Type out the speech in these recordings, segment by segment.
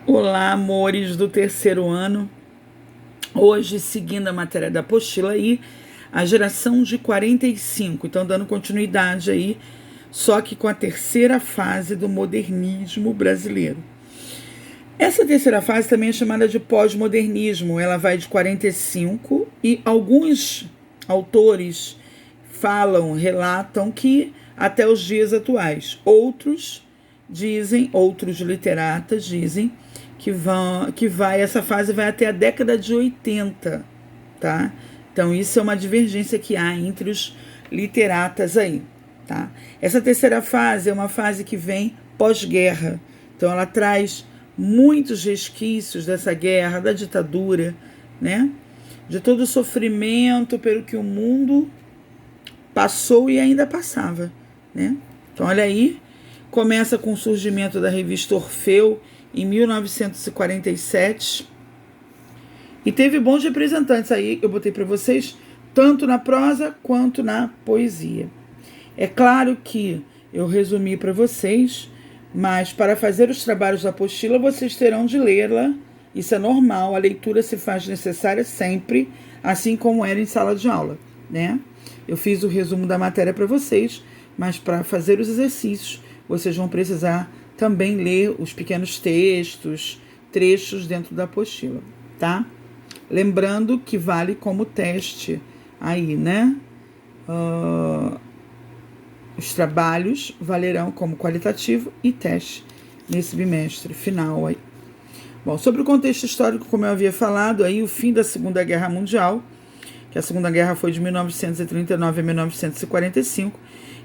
Olá, amores do terceiro ano. Hoje, seguindo a matéria da apostila aí, a geração de 45. Então, dando continuidade aí, só que com a terceira fase do modernismo brasileiro. Essa terceira fase também é chamada de pós-modernismo. Ela vai de 45 e alguns autores relatam que até os dias atuais. Outros literatas dizem essa fase vai até a década de 80, tá? Então isso é uma divergência que há entre os literatas aí, tá? Essa terceira fase é uma fase que vem pós-guerra, então ela traz muitos resquícios dessa guerra, da ditadura, né? De todo o sofrimento pelo que o mundo passou e ainda passava, né? Então olha aí, começa com o surgimento da revista Orfeu em 1947 e teve bons representantes aí, eu botei para vocês, tanto na prosa quanto na poesia. É claro que eu resumi para vocês, mas para fazer os trabalhos da apostila vocês terão de lê-la, isso é normal, a leitura se faz necessária sempre, assim como era em sala de aula, né? Eu fiz o resumo da matéria para vocês, mas para fazer os exercícios vocês vão precisar também ler os pequenos textos, trechos dentro da apostila, tá? Lembrando que vale como teste aí, né? Os trabalhos valerão como qualitativo e teste nesse bimestre final aí. Bom, sobre o contexto histórico, como eu havia falado, aí o fim da Segunda Guerra Mundial, que a Segunda Guerra foi de 1939 a 1945.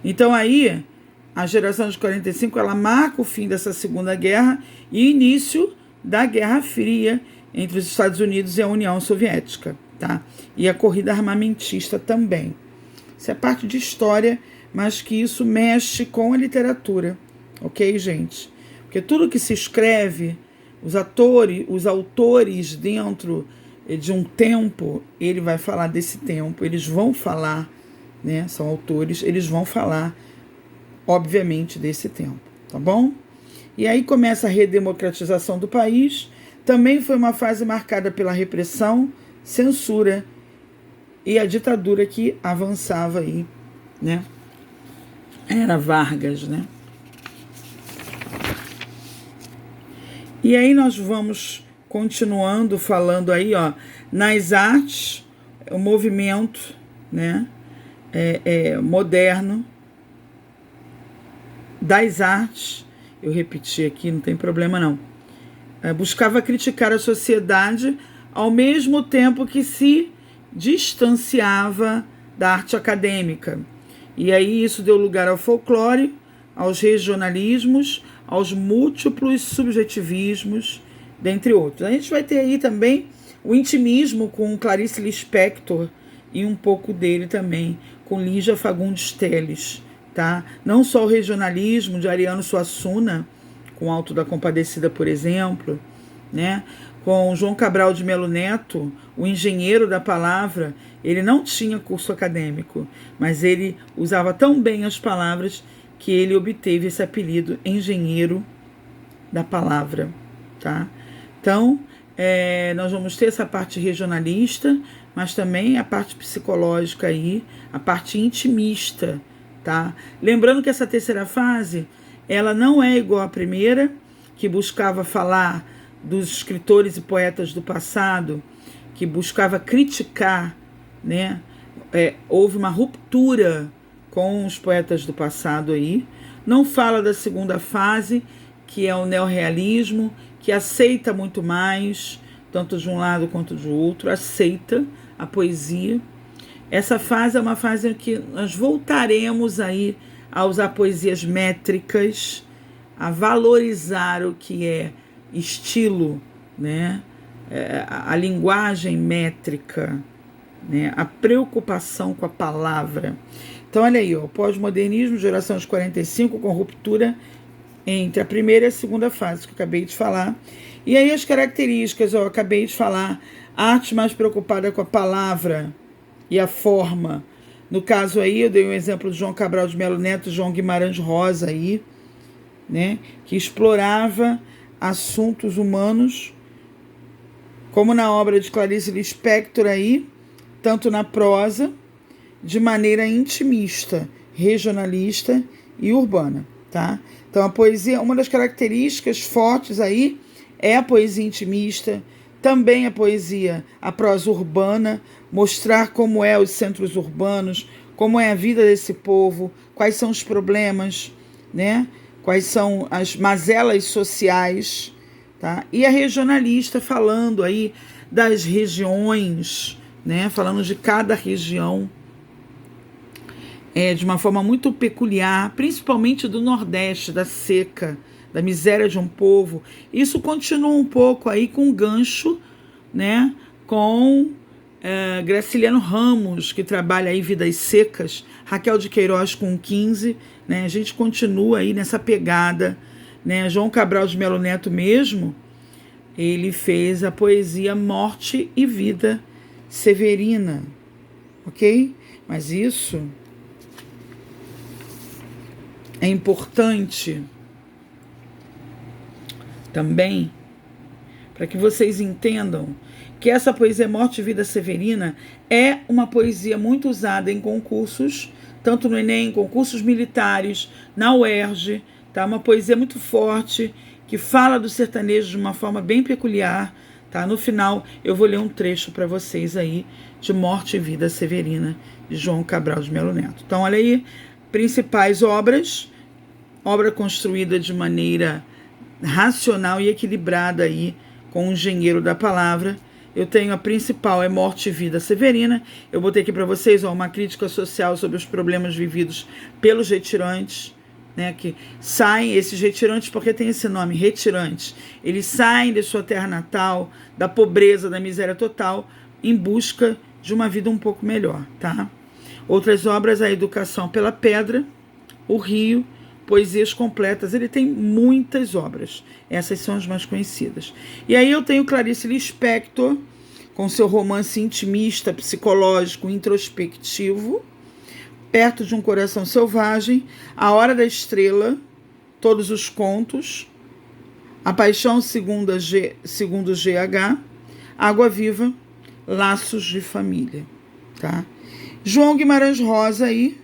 Então aí a geração de 45 ela marca o fim dessa Segunda Guerra e início da Guerra Fria entre os Estados Unidos e a União Soviética, tá? E a corrida armamentista também. Isso é parte de história, mas que isso mexe com a literatura, ok, gente? Porque tudo que se escreve, os autores dentro de um tempo, ele vai falar desse tempo, eles vão falar, né? São autores, eles vão falar obviamente desse tempo, tá bom? E aí começa a redemocratização do país, também foi uma fase marcada pela repressão, censura e a ditadura que avançava aí, né? Era Vargas, né? E aí nós vamos continuando falando aí, ó, nas artes, o movimento, né, moderno, das artes, eu repeti aqui, não tem problema não, buscava criticar a sociedade ao mesmo tempo que se distanciava da arte acadêmica. E aí isso deu lugar ao folclore, aos regionalismos, aos múltiplos subjetivismos, dentre outros. A gente vai ter aí também o intimismo com Clarice Lispector e um pouco dele também com Lígia Fagundes Telles. Tá? Não só o regionalismo de Ariano Suassuna, com Alto da Compadecida, por exemplo, né? Com João Cabral de Melo Neto, o engenheiro da palavra, ele não tinha curso acadêmico, mas ele usava tão bem as palavras que ele obteve esse apelido, engenheiro da palavra. Tá? Então, nós vamos ter essa parte regionalista, mas também a parte psicológica aí, a parte intimista. Tá? Lembrando que essa terceira fase ela não é igual à primeira, que buscava falar dos escritores e poetas do passado, que buscava criticar, né? Houve uma ruptura com os poetas do passado aí. Não fala da segunda fase, que é o neorrealismo, que aceita muito mais, tanto de um lado quanto do outro, aceita a poesia. Essa fase é uma fase em que nós voltaremos aí a usar poesias métricas, a valorizar o que é estilo, né? A linguagem métrica, né? A preocupação com a palavra. Então, olha aí, ó, pós-modernismo, geração de 45, com ruptura entre a primeira e a segunda fase, que eu acabei de falar. E aí as características, ó, eu acabei de falar, arte mais preocupada com a palavra e a forma. No caso aí, eu dei um exemplo de João Cabral de Melo Neto, João Guimarães Rosa aí, né, que explorava assuntos humanos, como na obra de Clarice Lispector aí, tanto na prosa, de maneira intimista, regionalista e urbana, tá? Então a poesia, uma das características fortes aí é a poesia intimista, também a poesia, a prosa urbana, mostrar como é os centros urbanos, como é a vida desse povo, quais são os problemas, né? Quais são as mazelas sociais, tá? E a regionalista falando aí das regiões, né? Falando de cada região, de uma forma muito peculiar, principalmente do Nordeste, da seca, da miséria de um povo. Isso continua um pouco aí com gancho, né? Com Graciliano Ramos, que trabalha aí Vidas Secas, Raquel de Queiroz com 15, né? A gente continua aí nessa pegada, né? João Cabral de Melo Neto mesmo, ele fez a poesia Morte e Vida Severina, ok? Mas isso é importante também para que vocês entendam que essa poesia Morte e Vida Severina é uma poesia muito usada em concursos, tanto no Enem, concursos militares, na UERJ, tá? Uma poesia muito forte, que fala do sertanejo de uma forma bem peculiar, tá? No final, eu vou ler um trecho para vocês aí, de Morte e Vida Severina, de João Cabral de Melo Neto. Então, olha aí, principais obras, obra construída de maneira racional e equilibrada aí, com o engenheiro da palavra. Eu tenho a principal, é Morte e Vida Severina. Eu botei aqui para vocês uma crítica social sobre os problemas vividos pelos retirantes, né, que saem, esses retirantes, porque tem esse nome, retirantes, eles saem de sua terra natal, da pobreza, da miséria total, em busca de uma vida um pouco melhor, tá? Outras obras, A Educação pela Pedra, O Rio, Poesias Completas, ele tem muitas obras, essas são as mais conhecidas. E aí eu tenho Clarice Lispector, com seu romance intimista, psicológico, introspectivo, Perto de um Coração Selvagem, A Hora da Estrela, todos os contos, A Paixão segundo GH, Água Viva, Laços de Família, tá? João Guimarães Rosa aí,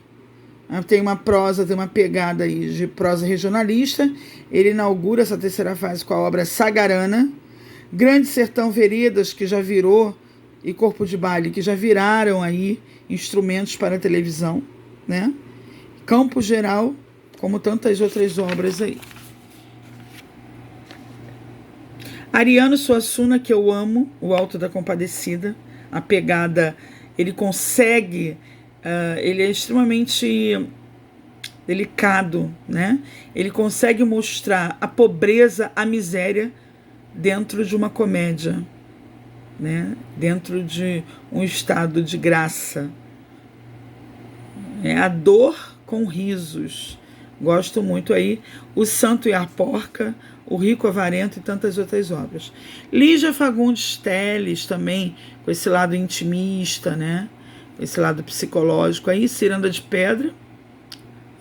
tem uma prosa, tem uma pegada aí de prosa regionalista. Ele inaugura essa terceira fase com a obra Sagarana, Grande Sertão Veredas, que já virou, e Corpo de Baile, que já viraram aí instrumentos para a televisão, né? Campo Geral, como tantas outras obras aí. Ariano Suassuna, que eu amo, O Alto da Compadecida, a pegada, ele consegue, ele é extremamente delicado, né? Ele consegue mostrar a pobreza, a miséria dentro de uma comédia, né? Dentro de um estado de graça. A dor com risos. Gosto muito aí. O Santo e a Porca, O Rico Avarento e tantas outras obras. Lígia Fagundes Telles também, com esse lado intimista, né? Esse lado psicológico aí. Ciranda de Pedra,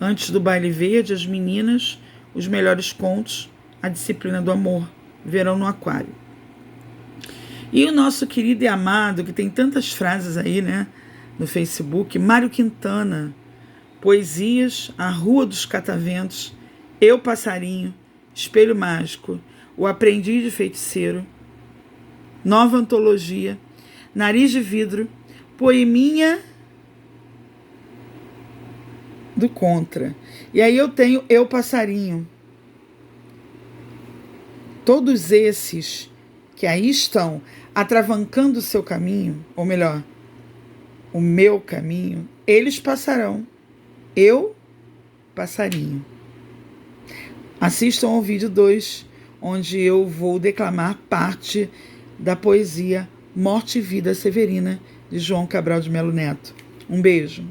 Antes do Baile Verde, As Meninas, Os Melhores Contos, A Disciplina do Amor, Verão no Aquário. E o nosso querido e amado, que tem tantas frases aí, né, no Facebook, Mário Quintana, Poesias, A Rua dos Cataventos, Eu Passarinho, Espelho Mágico, O Aprendiz de Feiticeiro, Nova Antologia, Nariz de Vidro, Poeminha do Contra. E aí eu tenho Eu Passarinho. Todos esses que aí estão atravancando o seu caminho, ou melhor, o meu caminho, eles passarão. Eu, passarinho. Assistam ao vídeo 2, onde eu vou declamar parte da poesia Morte e Vida Severina, de João Cabral de Melo Neto. Um beijo.